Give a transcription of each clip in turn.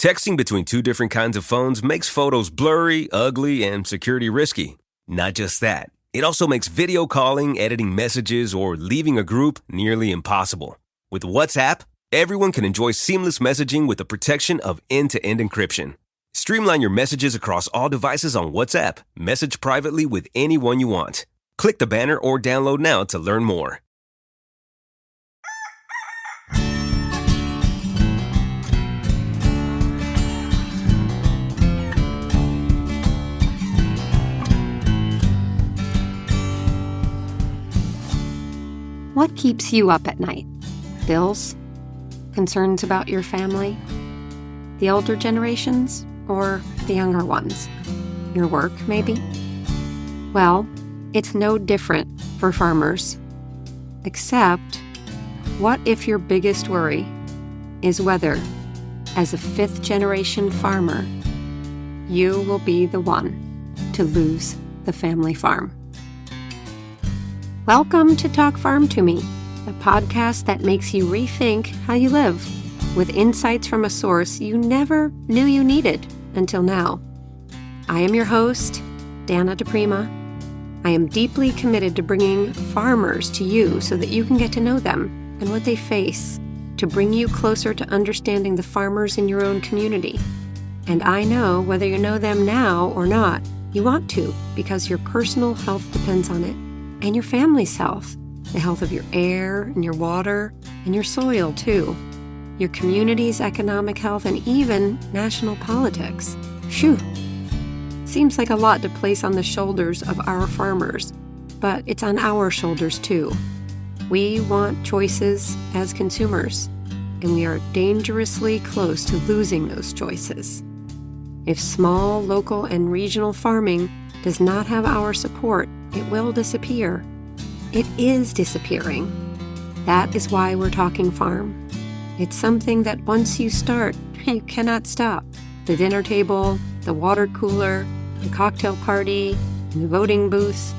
Texting between two different kinds of phones makes photos blurry, ugly, and security risky. Not just that, it also makes video calling, editing messages, or leaving a group nearly impossible. With WhatsApp, everyone can enjoy seamless messaging with the protection of end-to-end encryption. Streamline your messages across all devices on WhatsApp. Message privately with anyone you want. Click the banner or download now to learn more. What keeps you up at night? Bills? Concerns about your family? The older generations or the younger ones? Your work, maybe? Well, it's no different for farmers. Except, what if your biggest worry is whether, as a fifth-generation farmer, you will be the one to lose the family farm? Welcome to Talk Farm to Me, a podcast that makes you rethink how you live, with insights from a source you never knew you needed until now. I am your host, Dana DePrima. I am deeply committed to bringing farmers to you so that you can get to know them and what they face, to bring you closer to understanding the farmers in your own community. And I know whether you know them now or not, you want to, because your personal health depends on it. And your family's health, the health of your air and your water and your soil too, your community's economic health, and even national politics. Phew! Seems like a lot to place on the shoulders of our farmers, but it's on our shoulders too. We want choices as consumers, and we are dangerously close to losing those choices. If small, local, and regional farming does not have our support, it will disappear. It is disappearing. That is why we're talking farm. It's something that once you start, you cannot stop. The dinner table, the water cooler, the cocktail party, and the voting booths.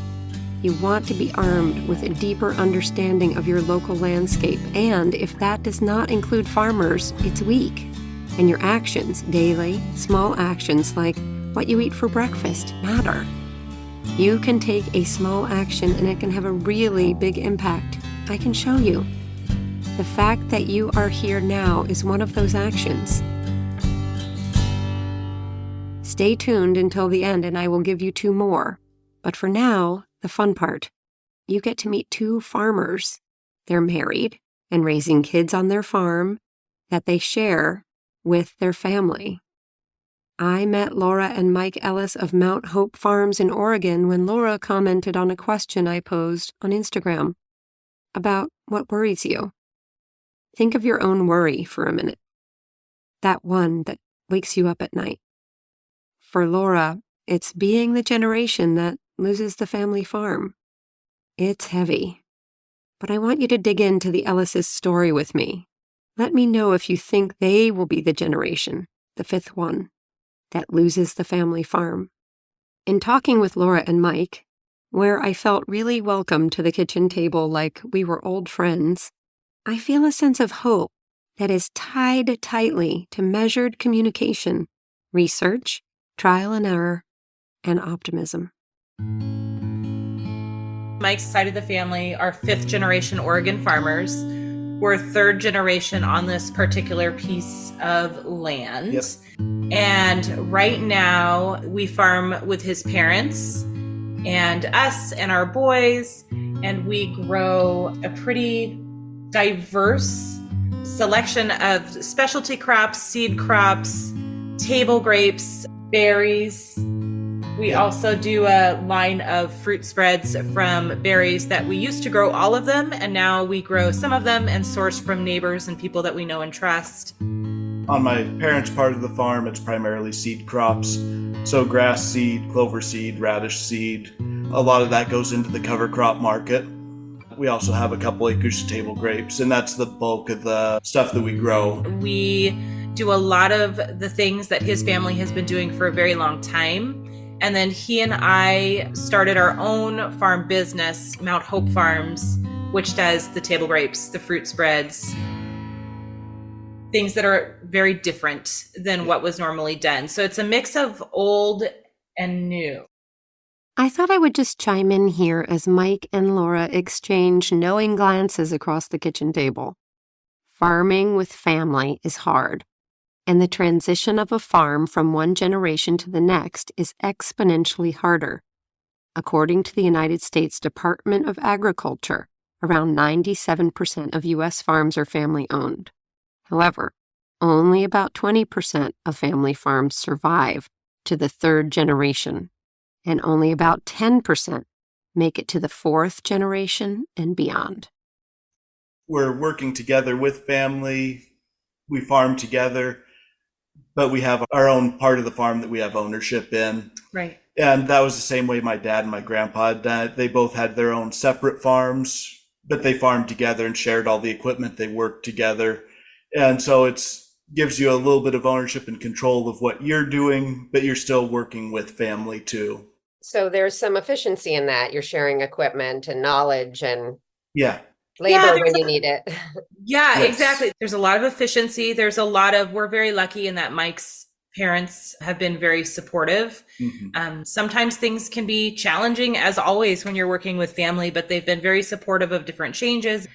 You want to be armed with a deeper understanding of your local landscape, and if that does not include farmers, it's weak. And your actions, daily, small actions like what you eat for breakfast, matter. You can take a small action and it can have a really big impact. I can show you. The fact that you are here now is one of those actions. Stay tuned until the end and I will give you two more. But for now, the fun part. You get to meet two farmers. They're married and raising kids on their farm that they share with their family. I met Laura and Mike Ellis of Mount Hope Farms in Oregon when Laura commented on a question I posed on Instagram about what worries you. Think of your own worry for a minute. That one that wakes you up at night. For Laura, it's being the generation that loses the family farm. It's heavy. But I want you to dig into the Ellis' story with me. Let me know if you think they will be the generation, the fifth one, that loses the family farm. In talking with Laura and Mike, where I felt really welcome to the kitchen table like we were old friends, I feel a sense of hope that is tied tightly to measured communication, research, trial and error, and optimism. Mike's side of the family are fifth generation Oregon farmers. We're third generation on this particular piece of land. Yep. And right now we farm with his parents and us and our boys, and we grow a pretty diverse selection of specialty crops, seed crops, table grapes, berries. We also do a line of fruit spreads from berries that we used to grow all of them, and now we grow some of them and source from neighbors and people that we know and trust. On my parents' part of the farm, it's primarily seed crops. So grass seed, clover seed, radish seed. A lot of that goes into the cover crop market. We also have a couple acres of table grapes, and that's the bulk of the stuff that we grow. We do a lot of the things that his family has been doing for a very long time. And then he and I started our own farm business, Mount Hope Farms, which does the table grapes, the fruit spreads. things that are very different than what was normally done. So it's a mix of old and new. I thought I would just chime in here as Mike and Laura exchange knowing glances across the kitchen table. Farming with family is hard, and the transition of a farm from one generation to the next is exponentially harder. According to the United States Department of Agriculture, around 97% of U.S. farms are family-owned. However, only about 20% of family farms survive to the third generation, and only about 10% make it to the fourth generation and beyond. We're working together with family. We farm together, but we have our own part of the farm that we have ownership in. Right. And that was the same way my dad and my grandpa did. They both had their own separate farms, but they farmed together and shared all the equipment. They worked together. And so it's gives you a little bit of ownership and control of what you're doing, but you're still working with family too. So there's some efficiency in that. You're sharing equipment and knowledge and labor when you need it. Yeah, Yes. exactly. There's a lot of efficiency. We're very lucky in that Mike's parents have been very supportive. Mm-hmm. Sometimes things can be challenging, as always, when you're working with family, but they've been very supportive of different changes.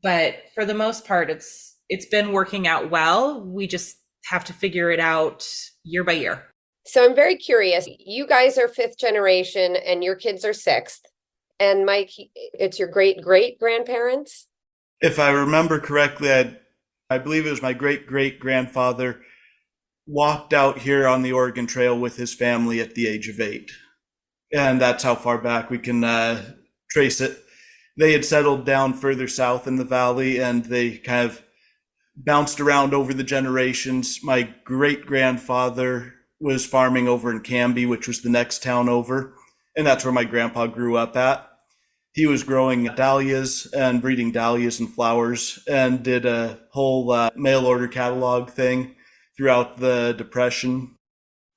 But for the most part, it's been working out well. We just have to figure it out year by year. So I'm very curious. You guys are fifth generation and your kids are sixth. And Mike, it's your great-great-grandparents? If I remember correctly, I believe it was my great-great-grandfather walked out here on the Oregon Trail with his family at the age of 8. And that's how far back we can trace it. They had settled down further south in the valley, and they kind of bounced around over the generations. My great-grandfather was farming over in Canby, which was the next town over. And that's where my grandpa grew up at. He was growing dahlias and breeding dahlias and flowers, and did a whole mail order catalog thing throughout the Depression.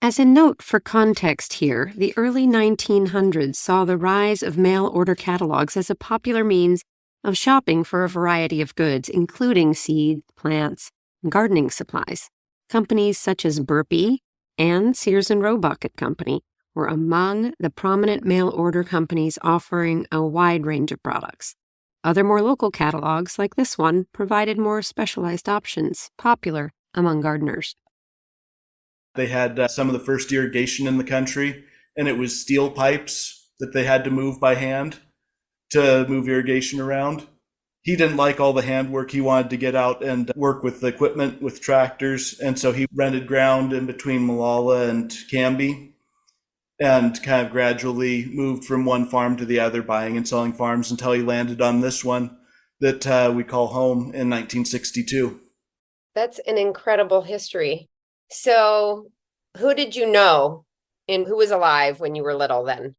As a note for context here, the early 1900s saw the rise of mail order catalogs as a popular means of shopping for a variety of goods, including seeds, plants, and gardening supplies. Companies such as Burpee and Sears and Roebuck and Company were among the prominent mail order companies offering a wide range of products. Other more local catalogs, like this one, provided more specialized options, popular among gardeners. They had some of the first irrigation in the country, and it was steel pipes that they had to move by hand to move irrigation around. He didn't like all the handwork. He wanted to get out and work with the equipment, with tractors, and so he rented ground in between Molalla and Canby, and kind of gradually moved from one farm to the other, buying and selling farms until he landed on this one that we call home in 1962. That's an incredible history. So who did you know and who was alive when you were little then?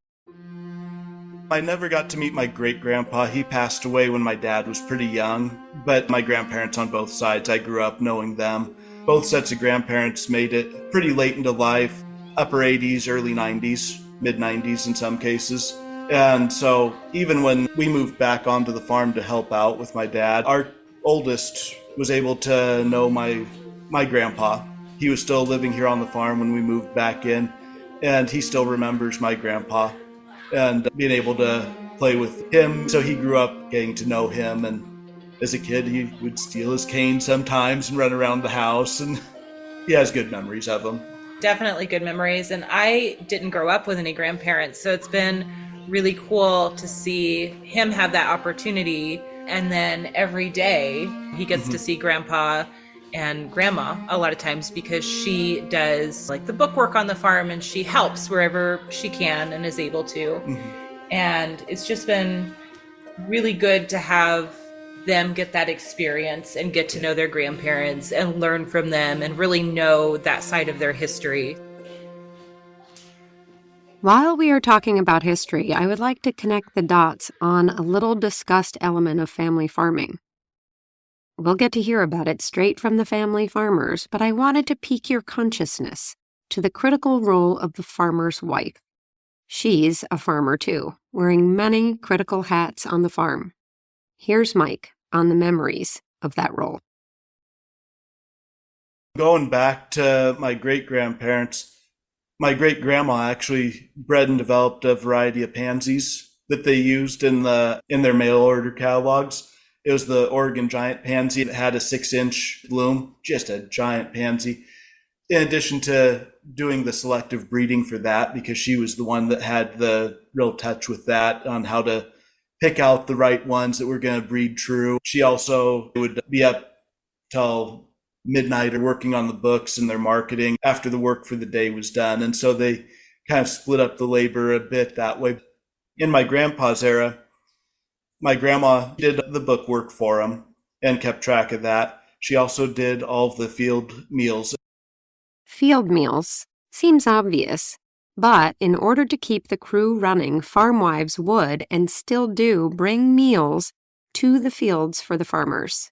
I never got to meet my great-grandpa. He passed away when my dad was pretty young, but my grandparents on both sides, I grew up knowing them. Both sets of grandparents made it pretty late into life, upper 80s, early 90s, mid 90s in some cases. And so even when we moved back onto the farm to help out with my dad, our oldest was able to know my grandpa. He was still living here on the farm when we moved back in, and he still remembers my grandpa and being able to play with him. So he grew up getting to know him, and as a kid he would steal his cane sometimes and run around the house, and he has good memories of him. Definitely good memories. And I didn't grow up with any grandparents, so it's been really cool to see him have that opportunity. And then every day he gets to see grandpa and grandma a lot of times, because she does like the bookwork on the farm and she helps wherever she can and is able to. And it's just been really good to have them get that experience and get to know their grandparents and learn from them and really know that side of their history. While we are talking about history, I would like to connect the dots on a little discussed element of family farming. We'll get to hear about it straight from the family farmers, but I wanted to pique your consciousness to the critical role of the farmer's wife. She's a farmer too, wearing many critical hats on the farm. Here's Mike on the memories of that role. Going back to my great-grandparents, my great-grandma actually bred and developed a variety of pansies that they used in their mail order catalogs. It was the Oregon giant pansy that had a 6-inch bloom, just a giant pansy. In addition to doing the selective breeding for that, because she was the one that had the real touch with that on how to pick out the right ones that were going to breed true. She also would be up till midnight or working on the books and their marketing after the work for the day was done. And so they kind of split up the labor a bit that way. In my grandpa's era, my grandma did the book work for him and kept track of that. She also did all of the field meals. Field meals seems obvious, but in order to keep the crew running, farm wives would and still do bring meals to the fields for the farmers.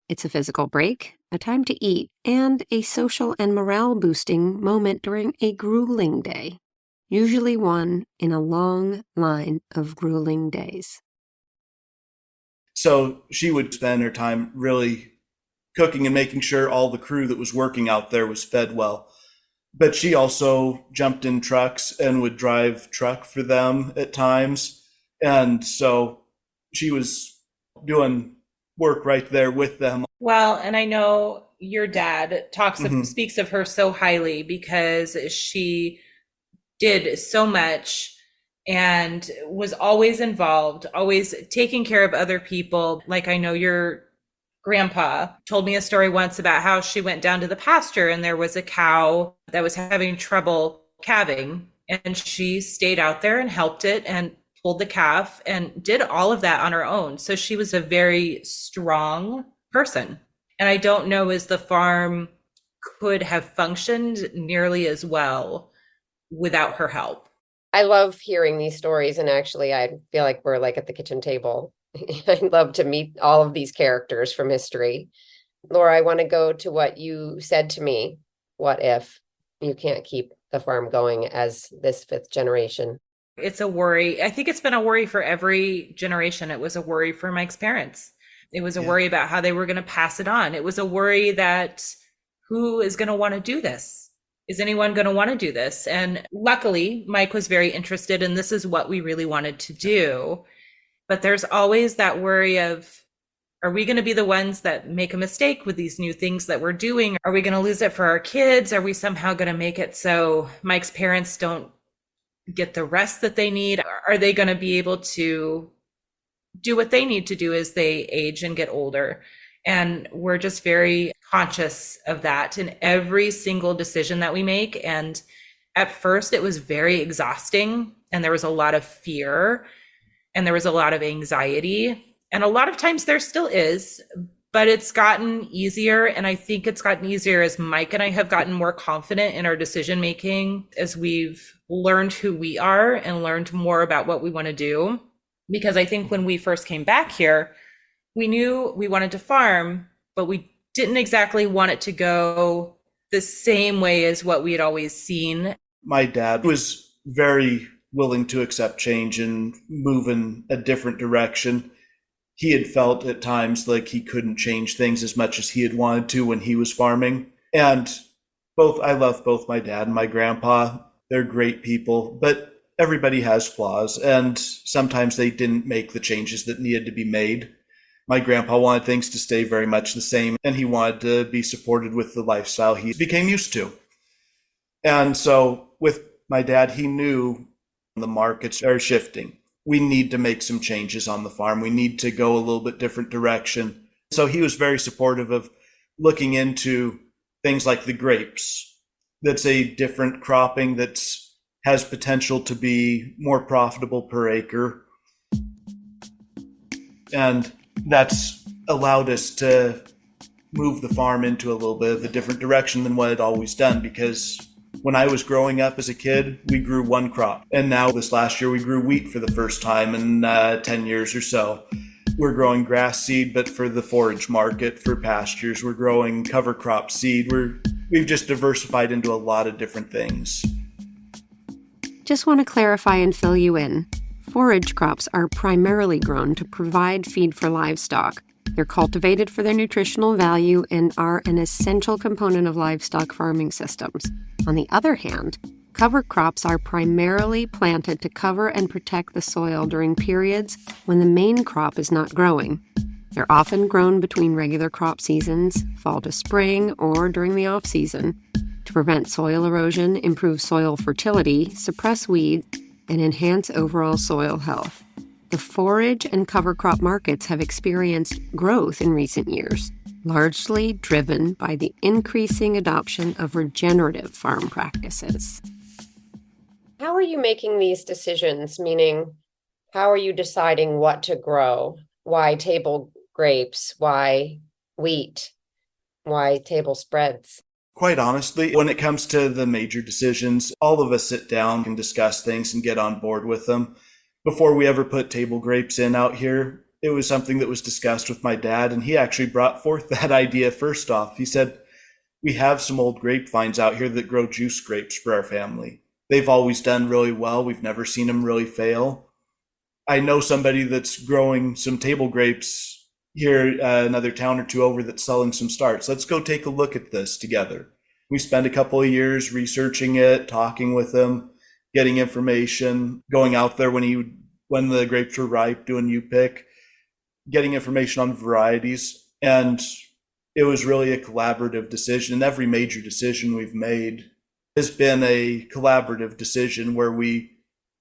It's a physical break, a time to eat, and a social and morale-boosting moment during a grueling day, usually one in a long line of grueling days. So she would spend her time really cooking and making sure all the crew that was working out there was fed well. But she also jumped in trucks and would drive truck for them at times. And so she was doing work right there with them. Well, and I know your dad speaks of her so highly because she did so much and was always involved, always taking care of other people. Like I know your grandpa told me a story once about how she went down to the pasture and there was a cow that was having trouble calving, and she stayed out there and helped it and pulled the calf and did all of that on her own. So she was a very strong person. And I don't know as the farm could have functioned nearly as well without her help. I love hearing these stories, and actually I feel like we're like at the kitchen table. I'd love to meet all of these characters from history. Laura, I want to go to what you said to me. What if you can't keep the farm going as this fifth generation? It's a worry. I think it's been a worry for every generation. It was a worry for Mike's parents. It was a worry about how they were going to pass it on. It was a worry that who is going to want to do this? Is anyone going to want to do this? And luckily, Mike was very interested, and this is what we really wanted to do. But there's always that worry of, are we going to be the ones that make a mistake with these new things that we're doing? Are we going to lose it for our kids? Are we somehow going to make it so Mike's parents don't get the rest that they need? Are they going to be able to do what they need to do as they age and get older? And we're just very conscious of that in every single decision that we make. And at first it was very exhausting, and there was a lot of fear and there was a lot of anxiety. And a lot of times there still is, but it's gotten easier. And I think it's gotten easier as Mike and I have gotten more confident in our decision making, as we've learned who we are and learned more about what we want to do. Because I think when we first came back here, we knew we wanted to farm, but we didn't exactly want it to go the same way as what we had always seen. My dad was very willing to accept change and move in a different direction. He had felt at times like he couldn't change things as much as he had wanted to when he was farming. And I love both my dad and my grandpa. They're great people, but everybody has flaws, and sometimes they didn't make the changes that needed to be made. My grandpa wanted things to stay very much the same, and he wanted to be supported with the lifestyle he became used to. And so with my dad, he knew the markets are shifting. We need to make some changes on the farm. We need to go a little bit different direction. So he was very supportive of looking into things like the grapes. That's a different cropping that has potential to be more profitable per acre. And that's allowed us to move the farm into a little bit of a different direction than what it had always done, because when I was growing up as a kid, we grew one crop. And now this last year, we grew wheat for the first time in 10 years or so. We're growing grass seed, but for the forage market, for pastures. We're growing cover crop seed. We've just diversified into a lot of different things. Just want to clarify and fill you in. Forage crops are primarily grown to provide feed for livestock, They're cultivated for their nutritional value and are an essential component of livestock farming systems. On the other hand, cover crops are primarily planted to cover and protect the soil during periods when the main crop is not growing. They're often grown between regular crop seasons, fall to spring, or during the off-season, to prevent soil erosion, improve soil fertility, suppress weeds, and enhance overall soil health. The forage and cover crop markets have experienced growth in recent years, largely driven by the increasing adoption of regenerative farm practices. How are you making these decisions? Meaning, how are you deciding what to grow? Why table grapes? Why wheat? Why table spreads? Quite honestly, when it comes to the major decisions, all of us sit down and discuss things and get on board with them. Before we ever put table grapes in out here, it was something that was discussed with my dad, and he actually brought forth that idea first off. He said, we have some old grapevines out here that grow juice grapes for our family. They've always done really well. We've never seen them really fail. I know somebody that's growing some table grapes here, another town or two over, that's selling some starts. Let's go take a look at this together. We spent a couple of years researching it, talking with him, getting information, going out there when the grapes were ripe, doing U-pick, getting information on varieties. And it was really a collaborative decision. And every major decision we've made has been a collaborative decision where we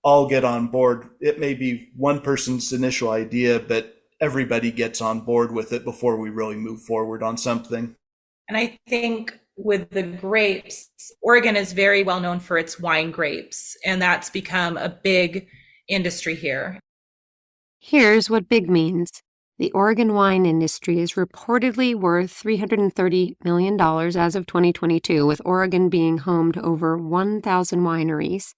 all get on board. It may be one person's initial idea, but everybody gets on board with it before we really move forward on something. And I think with the grapes, Oregon is very well known for its wine grapes, and that's become a big industry here. Here's what big means. The Oregon wine industry is reportedly worth $330 million as of 2022, with Oregon being home to over 1,000 wineries,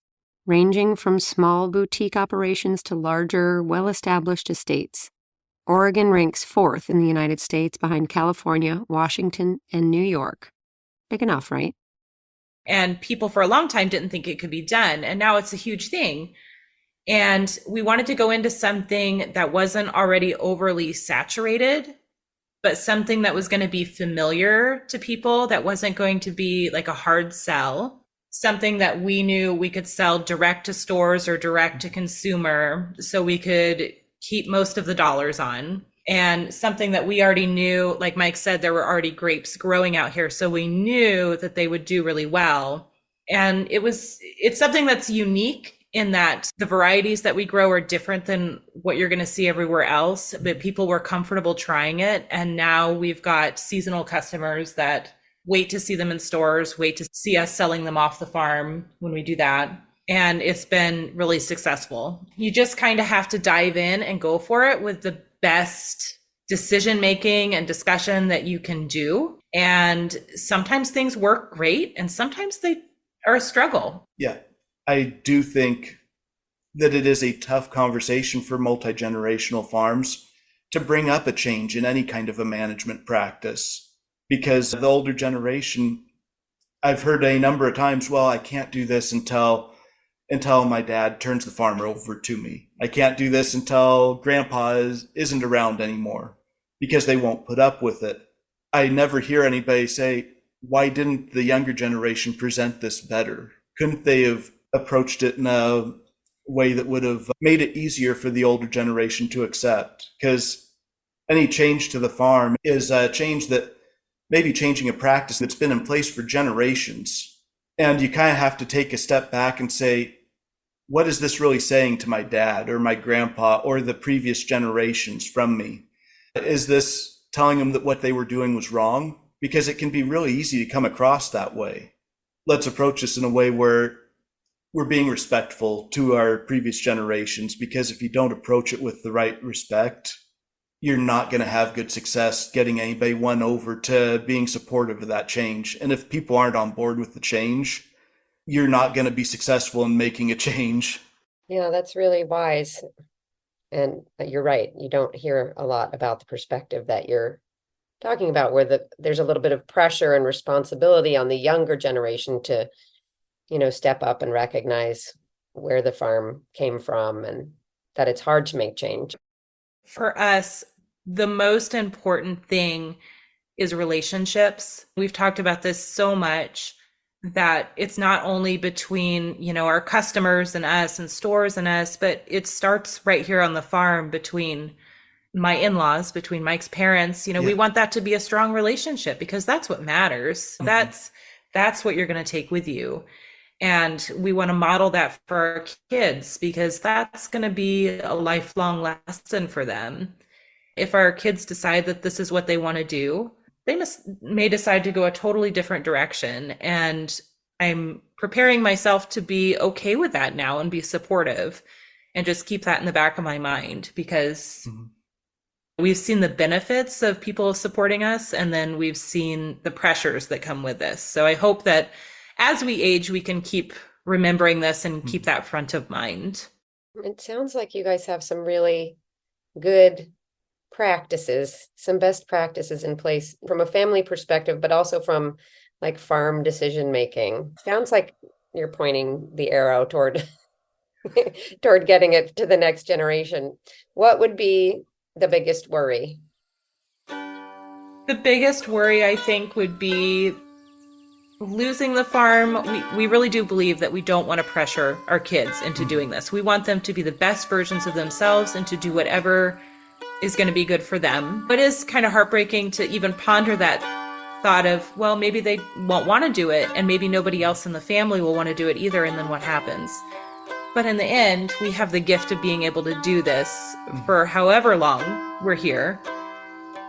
ranging from small boutique operations to larger, well-established estates. Oregon ranks fourth in the United States behind California, Washington, and New York. Big enough, right? And people for a long time didn't think it could be done, and now it's a huge thing. And we wanted to go into something that wasn't already overly saturated, but something that was going to be familiar to people, that wasn't going to be like a hard sell, something that we knew we could sell direct to stores or direct to consumer, so we could keep most of the dollars on. And something that we already knew, like Mike said, there were already grapes growing out here, so we knew that they would do really well. And it's something that's unique in that the varieties that we grow are different than what you're going to see everywhere else, but people were comfortable trying it. And now we've got seasonal customers that wait to see them in stores, wait to see us selling them off the farm when we do that. And it's been really successful. You just kind of have to dive in and go for it with the best decision making and discussion that you can do. And sometimes things work great, and sometimes they are a struggle. Yeah. I do think that it is a tough conversation for multi-generational farms to bring up a change in any kind of a management practice, because the older generation, I've heard a number of times, well, I can't do this until my dad turns the farm over to me. I can't do this until grandpa isn't around anymore, because they won't put up with it. I never hear anybody say, why didn't the younger generation present this better? Couldn't they have approached it in a way that would have made it easier for the older generation to accept? Because any change to the farm is a change that may be changing a practice that's been in place for generations. And you kind of have to take a step back and say, what is this really saying to my dad or my grandpa or the previous generations from me? Is this telling them that what they were doing was wrong? Because it can be really easy to come across that way. Let's approach this in a way where we're being respectful to our previous generations, because if you don't approach it with the right respect, you're not going to have good success getting anybody won over to being supportive of that change. And if people aren't on board with the change, you're not going to be successful in making a change. Yeah, that's really wise. And you're right. You don't hear a lot about the perspective that you're talking about, where there's a little bit of pressure and responsibility on the younger generation to step up and recognize where the farm came from and that it's hard to make change. For us, The most important thing is relationships. We've talked about this so much that it's not only between, our customers and us and stores and us, but it starts right here on the farm between my in-laws, between Mike's parents. We want that to be a strong relationship because that's what matters. That's what you're going to take with you. And we want to model that for our kids because that's going to be a lifelong lesson for them. If our kids decide that this is what they want to do, they may decide to go a totally different direction. And I'm preparing myself to be okay with that now and be supportive and just keep that in the back of my mind because we've seen the benefits of people supporting us, and then we've seen the pressures that come with this. So I hope that as we age, we can keep remembering this and keep that front of mind. It sounds like you guys have some really good practices, some best practices in place from a family perspective, but also from like farm decision making. Sounds like you're pointing the arrow toward getting it to the next generation. What would be the biggest worry? The biggest worry, I think, would be losing the farm. We really do believe that we don't want to pressure our kids into doing this. We want them to be the best versions of themselves and to do whatever is going to be good for them. But it is kind of heartbreaking to even ponder that thought of, well, maybe they won't want to do it and maybe nobody else in the family will want to do it either. And then what happens? But in the end, we have the gift of being able to do this for however long we're here.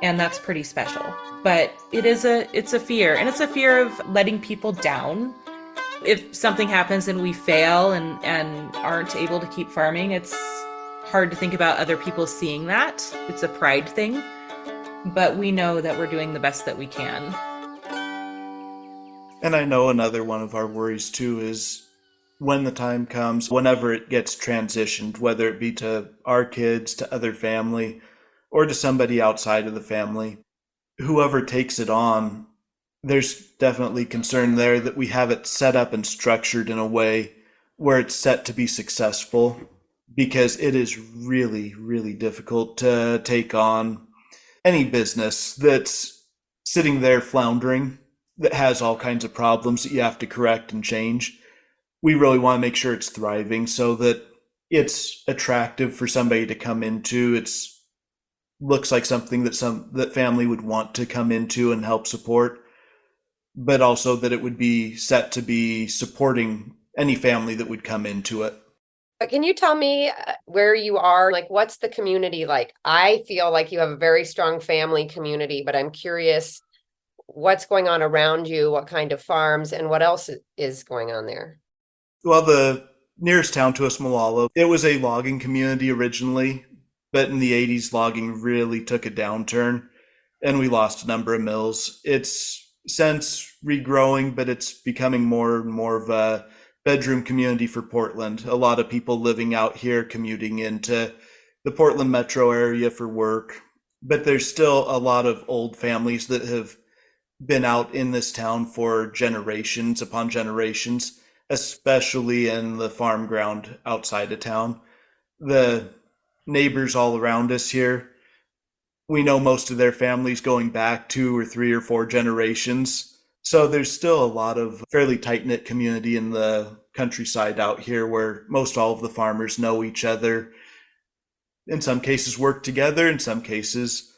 And that's pretty special. But it's a fear, and it's a fear of letting people down. If something happens and we fail and aren't able to keep farming, it's hard to think about other people seeing that. It's a pride thing, but we know that we're doing the best that we can. And I know another one of our worries too is when the time comes, whenever it gets transitioned, whether it be to our kids, to other family, or to somebody outside of the family, whoever takes it on, there's definitely concern there that we have it set up and structured in a way where it's set to be successful, because it is really, really difficult to take on any business that's sitting there floundering, that has all kinds of problems that you have to correct and change. We really want to make sure it's thriving so that it's attractive for somebody to come into. It's looks like something that family would want to come into and help support, but also that it would be set to be supporting any family that would come into it. But can you tell me where you are? Like, what's the community like? I feel like you have a very strong family community, but I'm curious what's going on around you, what kind of farms, and what else is going on there? Well, the nearest town to us, Molalla, it was a logging community originally, but in the 80s, logging really took a downturn, and we lost a number of mills. It's since regrowing, but it's becoming more and more of a bedroom community for Portland. A lot of people living out here, commuting into the Portland metro area for work. But there's still a lot of old families that have been out in this town for generations upon generations, especially in the farm ground outside of town. The neighbors all around us here, we know most of their families going back 2 or 3 or 4 generations. So there's still a lot of fairly tight-knit community in the countryside out here where most all of the farmers know each other. In some cases work together, in some cases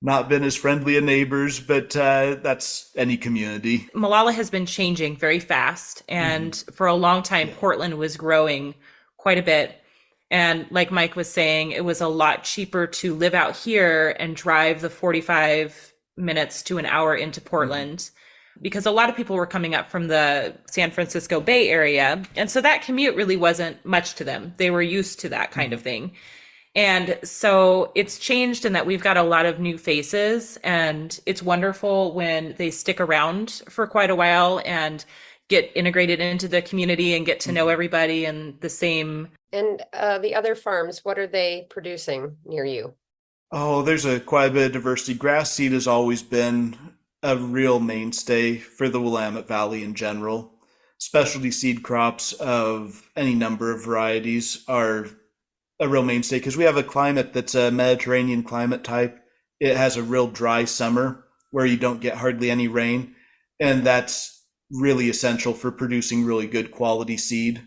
not been as friendly a neighbors, but that's any community. Molalla has been changing very fast, and for a long time, Portland was growing quite a bit. And like Mike was saying, it was a lot cheaper to live out here and drive the 45 minutes to an hour into Portland, because a lot of people were coming up from the San Francisco Bay Area. And so that commute really wasn't much to them. They were used to that kind of thing. And so it's changed in that we've got a lot of new faces, and it's wonderful when they stick around for quite a while and get integrated into the community and get to know everybody and the same. And the other farms, what are they producing near you? Oh, there's quite a bit of diversity. Grass seed has always been a real mainstay for the Willamette Valley in general. Specialty seed crops of any number of varieties are a real mainstay because we have a climate that's a Mediterranean climate type. It has a real dry summer where you don't get hardly any rain. And that's really essential for producing really good quality seed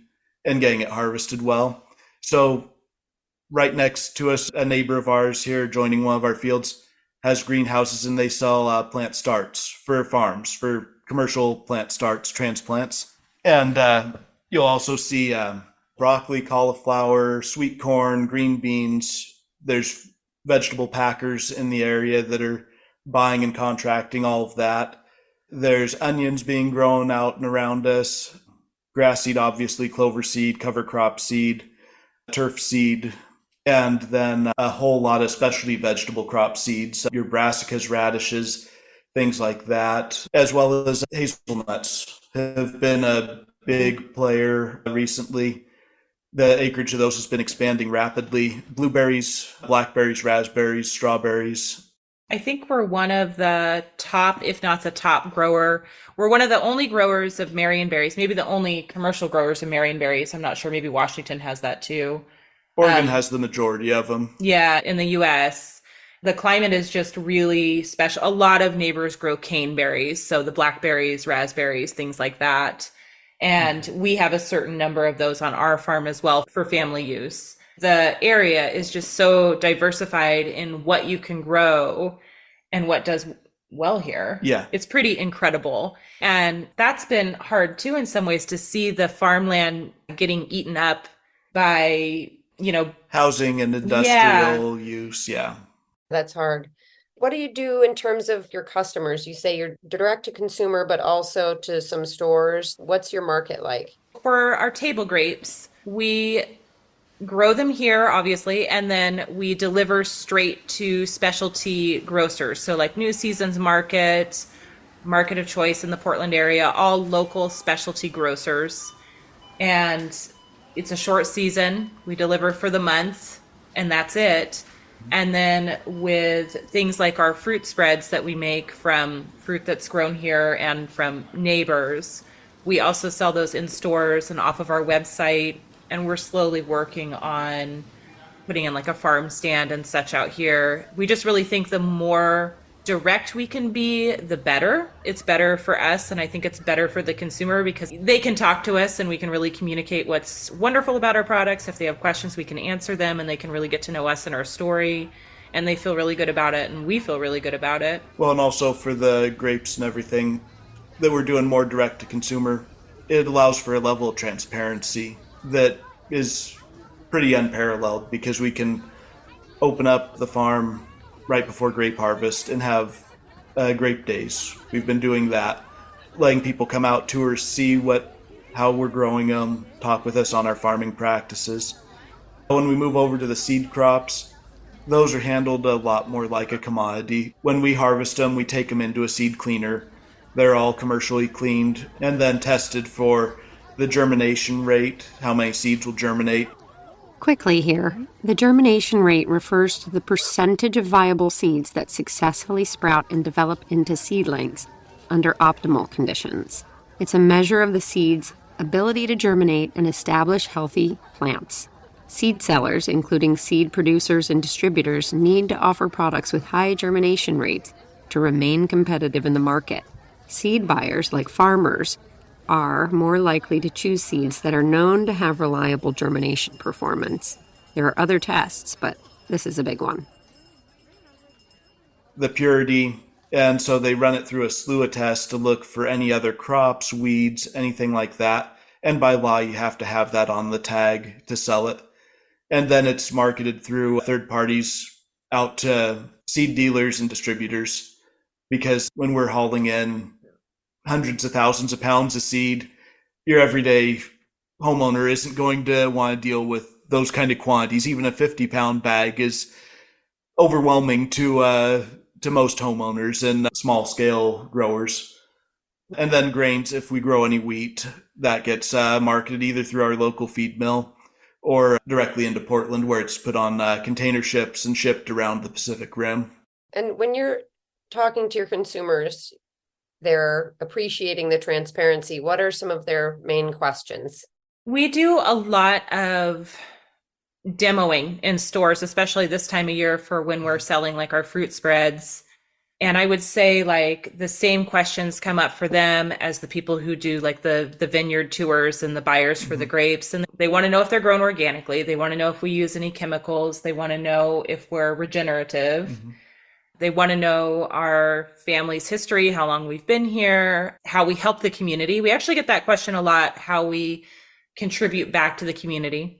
and getting it harvested well. So right next to us, a neighbor of ours here joining one of our fields has greenhouses, and they sell plant starts for farms, for commercial plant starts, transplants. And you'll also see broccoli, cauliflower, sweet corn, green beans. There's vegetable packers in the area that are buying and contracting all of that. There's onions being grown out and around us, grass seed, obviously, clover seed, cover crop seed, turf seed, and then a whole lot of specialty vegetable crop seeds, your brassicas, radishes, things like that, as well as hazelnuts have been a big player recently. The acreage of those has been expanding rapidly. Blueberries, blackberries, raspberries, strawberries. I think we're one of the top, if not the top grower. We're one of the only growers of Marionberries, maybe the only commercial growers of Marionberries. I'm not sure. Maybe Washington has that too. Oregon has the majority of them. Yeah, in the US. The climate is just really special. A lot of neighbors grow caneberries, so the blackberries, raspberries, things like that. And we have a certain number of those on our farm as well for family use. The area is just so diversified in what you can grow and what does well here. Yeah. It's pretty incredible. And that's been hard too in some ways, to see the farmland getting eaten up by, housing and industrial use. Yeah. That's hard. What do you do in terms of your customers? You say you're direct to consumer, but also to some stores. What's your market like? For our table grapes, we grow them here, obviously, and then we deliver straight to specialty grocers. So like New Seasons Market, Market of Choice in the Portland area, all local specialty grocers. And it's a short season. We deliver for the month, and that's it. And then with things like our fruit spreads that we make from fruit that's grown here and from neighbors, we also sell those in stores and off of our website. And we're slowly working on putting in like a farm stand and such out here. We just really think the more direct we can be, the better. It's better for us, and I think it's better for the consumer because they can talk to us and we can really communicate what's wonderful about our products. If they have questions, we can answer them, and they can really get to know us and our story, and they feel really good about it, and we feel really good about it. Well, and also for the grapes and everything that we're doing more direct to consumer, it allows for a level of transparency that is pretty unparalleled because we can open up the farm right before grape harvest and have grape days. We've been doing that, letting people come out, tour, see how we're growing them, talk with us on our farming practices. When we move over to the seed crops, those are handled a lot more like a commodity. When we harvest them, we take them into a seed cleaner. They're all commercially cleaned and then tested for the germination rate, how many seeds will germinate. Quickly here, the germination rate refers to the percentage of viable seeds that successfully sprout and develop into seedlings under optimal conditions. It's a measure of the seed's ability to germinate and establish healthy plants. Seed sellers, including seed producers and distributors, need to offer products with high germination rates to remain competitive in the market. Seed buyers, like farmers, are more likely to choose seeds that are known to have reliable germination performance. There are other tests, but this is a big one. The purity, and so they run it through a slew of tests to look for any other crops, weeds, anything like that. And by law, you have to have that on the tag to sell it. And then it's marketed through third parties out to seed dealers and distributors, because when we're hauling in hundreds of thousands of pounds of seed, your everyday homeowner isn't going to want to deal with those kind of quantities. Even a 50-pound bag is overwhelming to most homeowners and small-scale growers. And then grains, if we grow any wheat, that gets marketed either through our local feed mill or directly into Portland, where it's put on container ships and shipped around the Pacific Rim. And when you're talking to your consumers, they're appreciating the transparency. What are some of their main questions? We do a lot of demoing in stores, especially this time of year for when we're selling like our fruit spreads. And I would say like the same questions come up for them as the people who do like the vineyard tours and the buyers for the grapes. And they want to know if they're grown organically. They want to know if we use any chemicals. They want to know if we're regenerative. They want to know our family's history, how long we've been here, how we help the community. We actually get that question a lot, how we contribute back to the community.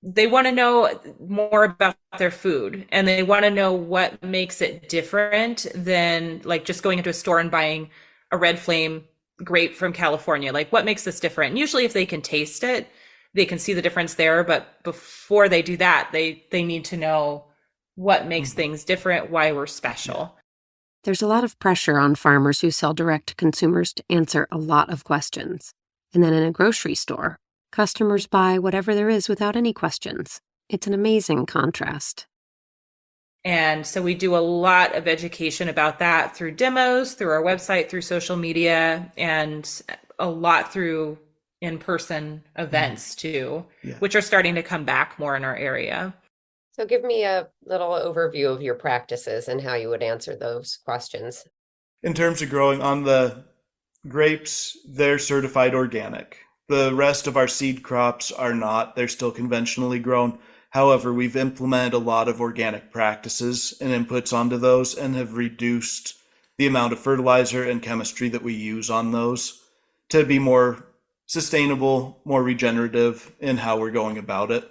They want to know more about their food, and they want to know what makes it different than like just going into a store and buying a red flame grape from California. Like, what makes this different? And usually if they can taste it, they can see the difference there. But before they do that, they need to know what makes things different, why we're special. There's a lot of pressure on farmers who sell direct to consumers to answer a lot of questions. And then in a grocery store, customers buy whatever there is without any questions. It's an amazing contrast. And so we do a lot of education about that through demos, through our website, through social media, and a lot through in-person events too, which are starting to come back more in our area. So give me a little overview of your practices and how you would answer those questions. In terms of growing on the grapes, they're certified organic. The rest of our seed crops are not. They're still conventionally grown. However, we've implemented a lot of organic practices and inputs onto those and have reduced the amount of fertilizer and chemistry that we use on those to be more sustainable, more regenerative in how we're going about it.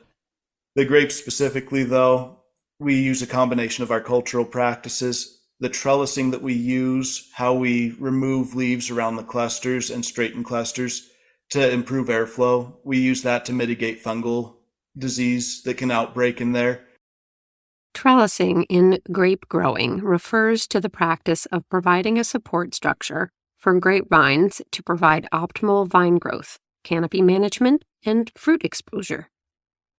The grapes specifically, though, we use a combination of our cultural practices, the trellising that we use, how we remove leaves around the clusters and straighten clusters to improve airflow. We use that to mitigate fungal disease that can outbreak in there. Trellising in grape growing refers to the practice of providing a support structure for grapevines to provide optimal vine growth, canopy management, and fruit exposure.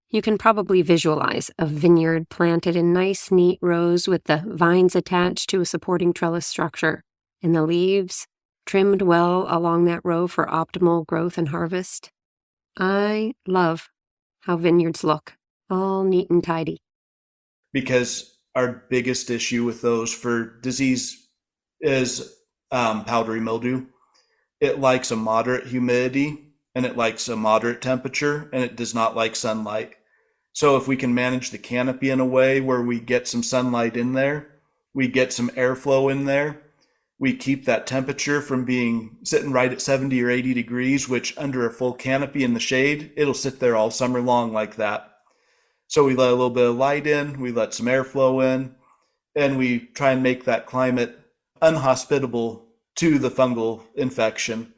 You can probably visualize a vineyard planted in nice, neat rows with the vines attached to a supporting trellis structure, and the leaves trimmed well along that row for optimal growth and harvest. I love how vineyards look, all neat and tidy. Because our biggest issue with those for disease is powdery mildew. It likes a moderate humidity and it likes a moderate temperature, and it does not like sunlight. So if we can manage the canopy in a way where we get some sunlight in there, we get some airflow in there, we keep that temperature from being sitting right at 70 or 80 degrees, which under a full canopy in the shade, it'll sit there all summer long like that. So we let a little bit of light in, we let some airflow in, and we try and make that climate unhospitable to the fungal infection.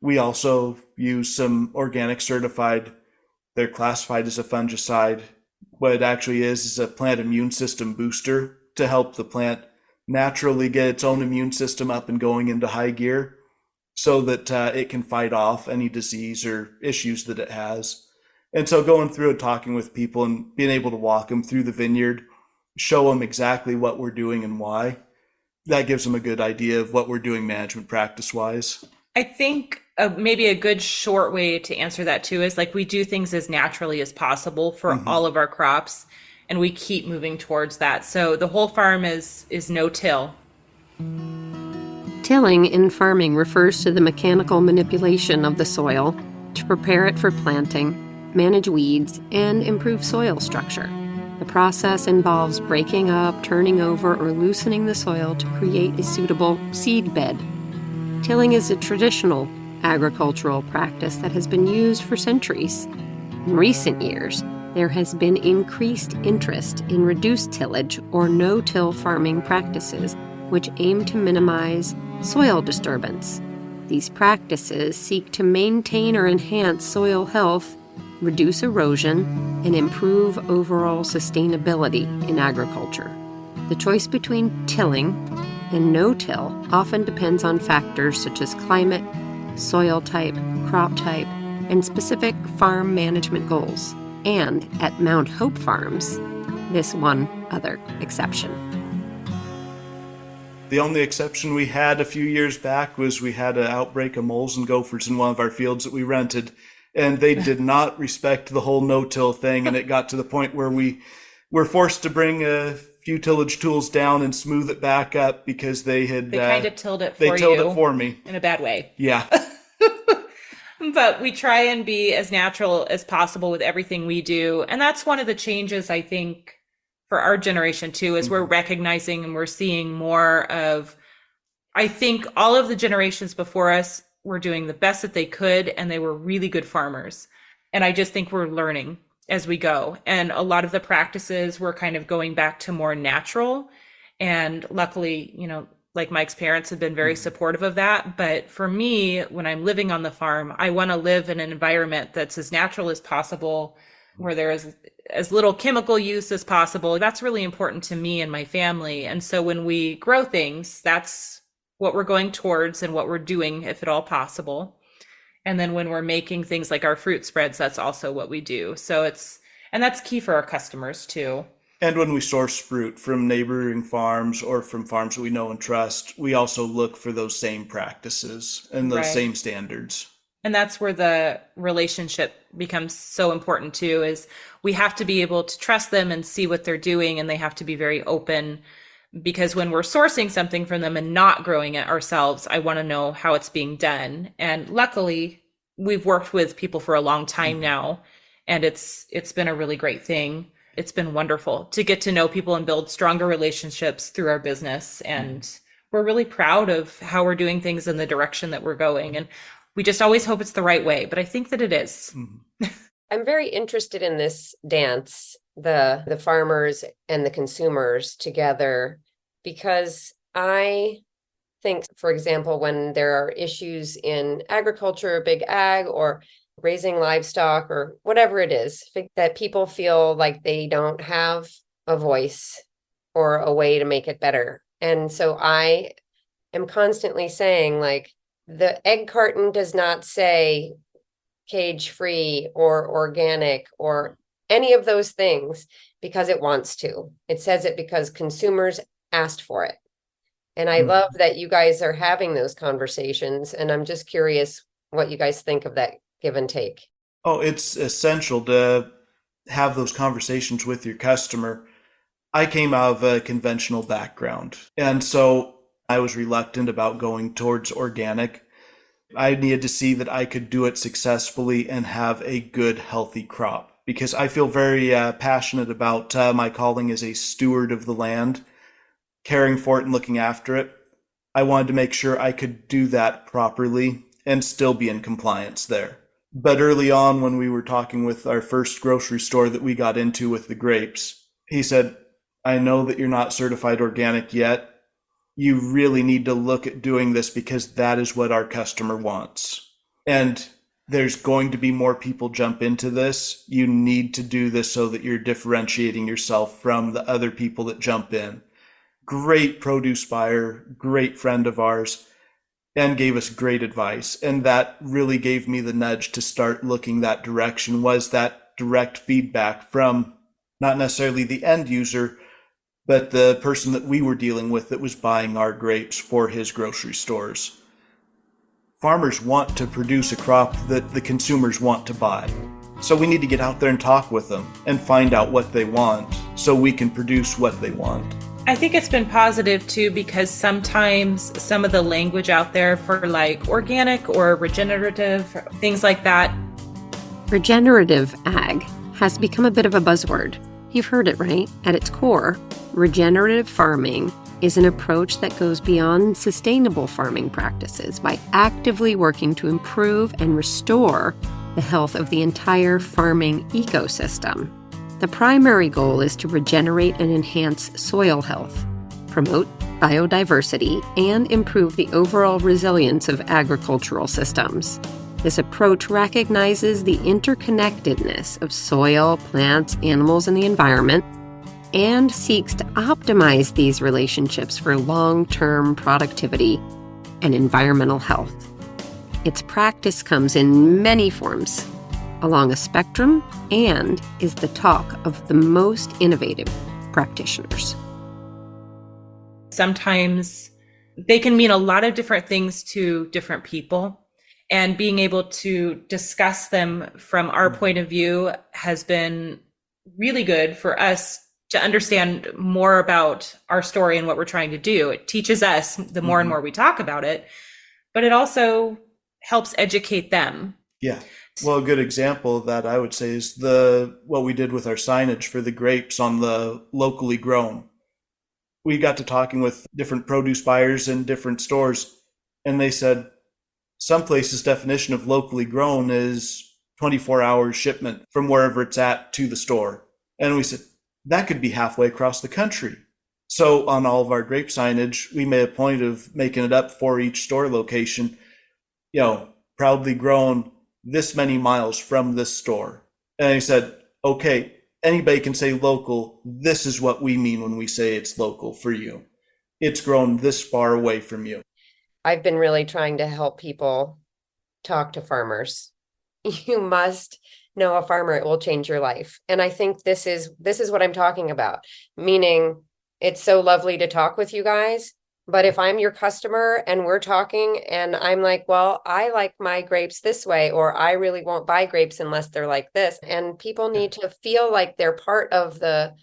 We also use some organic certified, they're classified as a fungicide. What it actually is a plant immune system booster to help the plant naturally get its own immune system up and going into high gear so that it can fight off any disease or issues that it has. And so going through and talking with people and being able to walk them through the vineyard, show them exactly what we're doing and why, that gives them a good idea of what we're doing management practice-wise. I think maybe a good short way to answer that too is like we do things as naturally as possible for all of our crops, and we keep moving towards that. So the whole farm is no-till. Tilling in farming refers to the mechanical manipulation of the soil to prepare it for planting, manage weeds, and improve soil structure. The process involves breaking up, turning over, or loosening the soil to create a suitable seed bed. Tilling is a traditional agricultural practice that has been used for centuries. In recent years, there has been increased interest in reduced tillage or no-till farming practices, which aim to minimize soil disturbance. These practices seek to maintain or enhance soil health, reduce erosion, and improve overall sustainability in agriculture. The choice between tilling and no-till often depends on factors such as climate, soil type, crop type, and specific farm management goals. And at Mount Hope Farms, this one other exception. The only exception we had a few years back was we had an outbreak of moles and gophers in one of our fields that we rented. And they did not respect the whole no-till thing. And it got to the point where we were forced to bring a few tillage tools down and smooth it back up because they kind of tilled it for They tilled it for me. in a bad way. Yeah. But we try and be as natural as possible with everything we do. And that's one of the changes, I think, for our generation too, is we're recognizing and we're seeing more of, I think all of the generations before us were doing the best that they could, and they were really good farmers. And I just think we're learning as we go. And a lot of the practices we're kind of going back to more natural. And luckily, like Mike's parents have been very supportive of that. But for me, when I'm living on the farm, I want to live in an environment that's as natural as possible, where there is as little chemical use as possible. That's really important to me and my family. And so when we grow things, that's what we're going towards and what we're doing, if at all possible. And then when we're making things like our fruit spreads, that's also what we do. So and that's key for our customers too. And when we source fruit from neighboring farms or from farms that we know and trust, we also look for those same practices and those same standards. And that's where the relationship becomes so important too, is we have to be able to trust them and see what they're doing, and they have to be very open, because when we're sourcing something from them and not growing it ourselves, I want to know how it's being done. And luckily, we've worked with people for a long time now, and it's been a really great thing. It's been wonderful to get to know people and build stronger relationships through our business. And we're really proud of how we're doing things in the direction that we're going. And we just always hope it's the right way, but I think that it is. I'm very interested in this dance, the farmers and the consumers together, because I think, for example, when there are issues in agriculture, big ag, or raising livestock or whatever it is, that people feel like they don't have a voice or a way to make it better. And so I am constantly saying, like, the egg carton does not say cage free or organic or any of those things because it wants to. It says it because consumers asked for it. And I love that you guys are having those conversations. And I'm just curious what you guys think of that give and take. Oh, it's essential to have those conversations with your customer. I came out of a conventional background, and so I was reluctant about going towards organic. I needed to see that I could do it successfully and have a good, healthy crop, because I feel very passionate about my calling as a steward of the land, caring for it and looking after it. I wanted to make sure I could do that properly and still be in compliance there. But early on, when we were talking with our first grocery store that we got into with the grapes, he said, I know that you're not certified organic yet. You really need to look at doing this because that is what our customer wants. And there's going to be more people jump into this. You need to do this so that you're differentiating yourself from the other people that jump in. Great produce buyer, great friend of ours, and gave us great advice. And that really gave me the nudge to start looking that direction, was that direct feedback from not necessarily the end user, but the person that we were dealing with that was buying our grapes for his grocery stores. Farmers want to produce a crop that the consumers want to buy. So we need to get out there and talk with them and find out what they want so we can produce what they want. I think it's been positive too, because sometimes some of the language out there for like organic or regenerative, things like that. Regenerative ag has become a bit of a buzzword. You've heard it, right? At its core, regenerative farming is an approach that goes beyond sustainable farming practices by actively working to improve and restore the health of the entire farming ecosystem. The primary goal is to regenerate and enhance soil health, promote biodiversity, and improve the overall resilience of agricultural systems. This approach recognizes the interconnectedness of soil, plants, animals, and the environment, and seeks to optimize these relationships for long-term productivity and environmental health. Its practice comes in many forms along a spectrum and is the talk of the most innovative practitioners. Sometimes they can mean a lot of different things to different people. And being able to discuss them from our point of view has been really good for us to understand more about our story and what we're trying to do. It teaches us the more and more we talk about it, but it also helps educate them. Yeah. Well, a good example of that, I would say, is what we did with our signage for the grapes on the locally grown. We got to talking with different produce buyers in different stores, and they said some places' definition of locally grown is 24 hours shipment from wherever it's at to the store. And we said, that could be halfway across the country. So on all of our grape signage, we made a point of making it up for each store location, proudly grown this many miles from this store. And he said, okay, anybody can say local. This is what we mean when we say it's local for you. It's grown this far away from you. I've been really trying to help people talk to farmers. You must know a farmer. It will change your life. And I think this is what I'm talking about, meaning it's so lovely to talk with you guys. But if I'm your customer and we're talking and I'm like, well, I like my grapes this way, or I really won't buy grapes unless they're like this. And people need to feel like we're part of the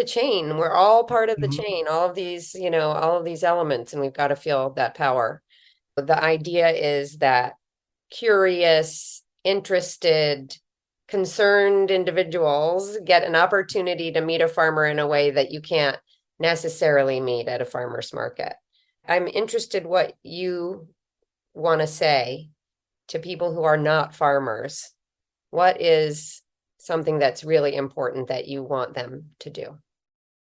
chain. We're all part of the chain, all of these elements, and we've got to feel that power. The idea is that curious, interested, concerned individuals get an opportunity to meet a farmer in a way that you can't necessarily meet at a farmer's market. I'm interested what you want to say to people who are not farmers. What is something that's really important that you want them to do?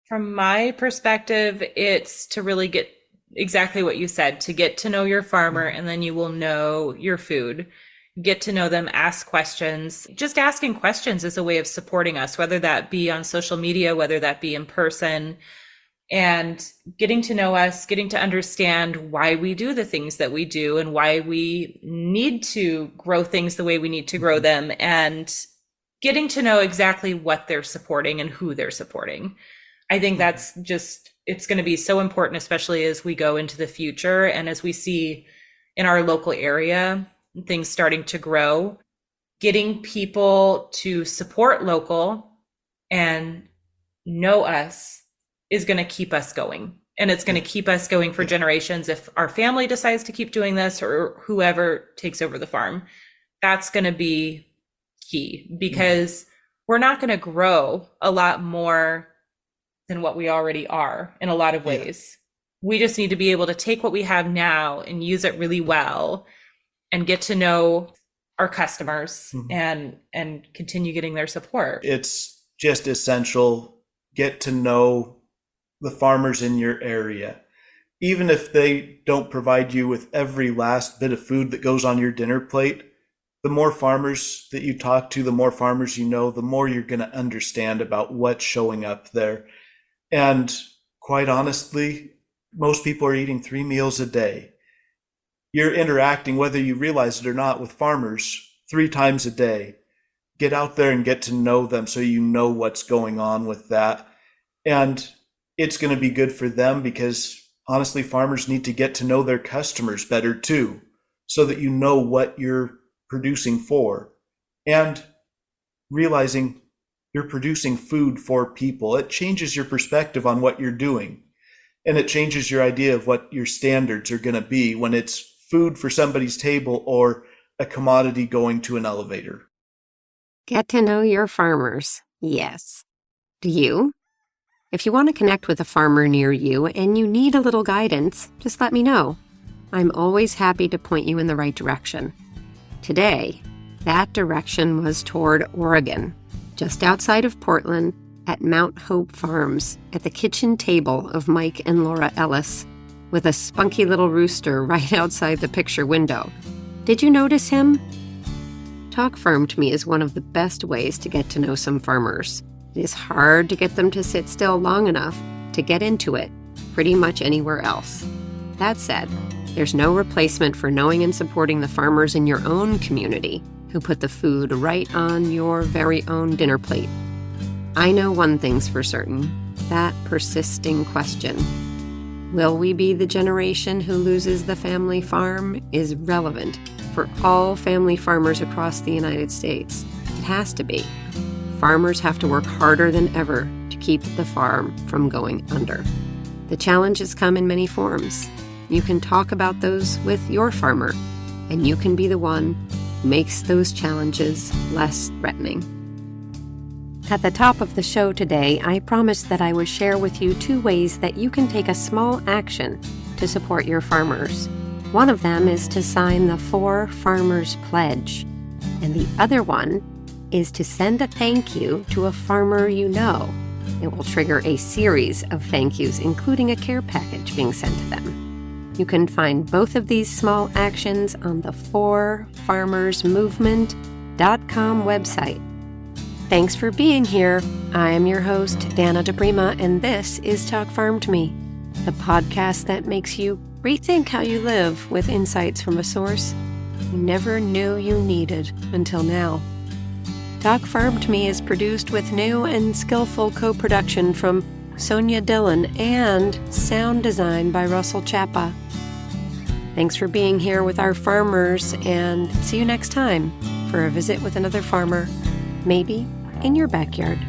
From my perspective, it's to really get exactly what you said, to get to know your farmer, and then you will know your food. Get to know them, ask questions. Just asking questions is a way of supporting us, whether that be on social media, whether that be in person. And getting to know us, getting to understand why we do the things that we do and why we need to grow things the way we need to grow them, and getting to know exactly what they're supporting and who they're supporting. I think that's it's going to be so important, especially as we go into the future and as we see in our local area, things starting to grow. Getting people to support local and know us is going to keep us going. And it's going to keep us going for generations. If our family decides to keep doing this, or whoever takes over the farm, that's going to be key, because we're not going to grow a lot more than what we already are in a lot of ways. We just need to be able to take what we have now and use it really well and get to know our customers and continue getting their support. It's just essential. Get to know the farmers in your area. Even if they don't provide you with every last bit of food that goes on your dinner plate, the more farmers that you talk to, the more farmers you know, the more you're going to understand about what's showing up there. And quite honestly, most people are eating 3 meals a day. You're interacting, whether you realize it or not, with farmers 3 times a day. Get out there and get to know them so you know what's going on with that. And it's going to be good for them, because honestly, farmers need to get to know their customers better too, so that you know what you're producing for, and realizing you're producing food for people. It changes your perspective on what you're doing, and it changes your idea of what your standards are going to be when it's food for somebody's table or a commodity going to an elevator. Get to know your farmers. Yes. Do you? If you want to connect with a farmer near you and you need a little guidance, just let me know. I'm always happy to point you in the right direction. Today, that direction was toward Oregon, just outside of Portland, at Mount Hope Farms, at the kitchen table of Mike and Laura Ellis, with a spunky little rooster right outside the picture window. Did you notice him? Talk Farm to me is one of the best ways to get to know some farmers. It is hard to get them to sit still long enough to get into it pretty much anywhere else. That said, there's no replacement for knowing and supporting the farmers in your own community who put the food right on your very own dinner plate. I know one thing's for certain, that persisting question, will we be the generation who loses the family farm, is relevant for for all family farmers across the United States. It has to be. Farmers have to work harder than ever to keep the farm from going under. The challenges come in many forms. You can talk about those with your farmer, and you can be the one who makes those challenges less threatening. At the top of the show today, I promised that I would share with you 2 ways that you can take a small action to support your farmers. One of them is to sign the 4 Farmers Pledge, and the other one is to send a thank you to a farmer you know. It will trigger a series of thank yous, including a care package being sent to them. You can find both of these small actions on the 4farmersmovement.com website. Thanks for being here. I am your host, Dana DePrima, and this is Talk Farm to Me, the podcast that makes you rethink how you live with insights from a source you never knew you needed until now. Talk Farm to Me is produced with new and skillful co-production from Sonia Dillon and sound design by Russell Chapa. Thanks for being here with our farmers, and see you next time for a visit with another farmer, maybe in your backyard.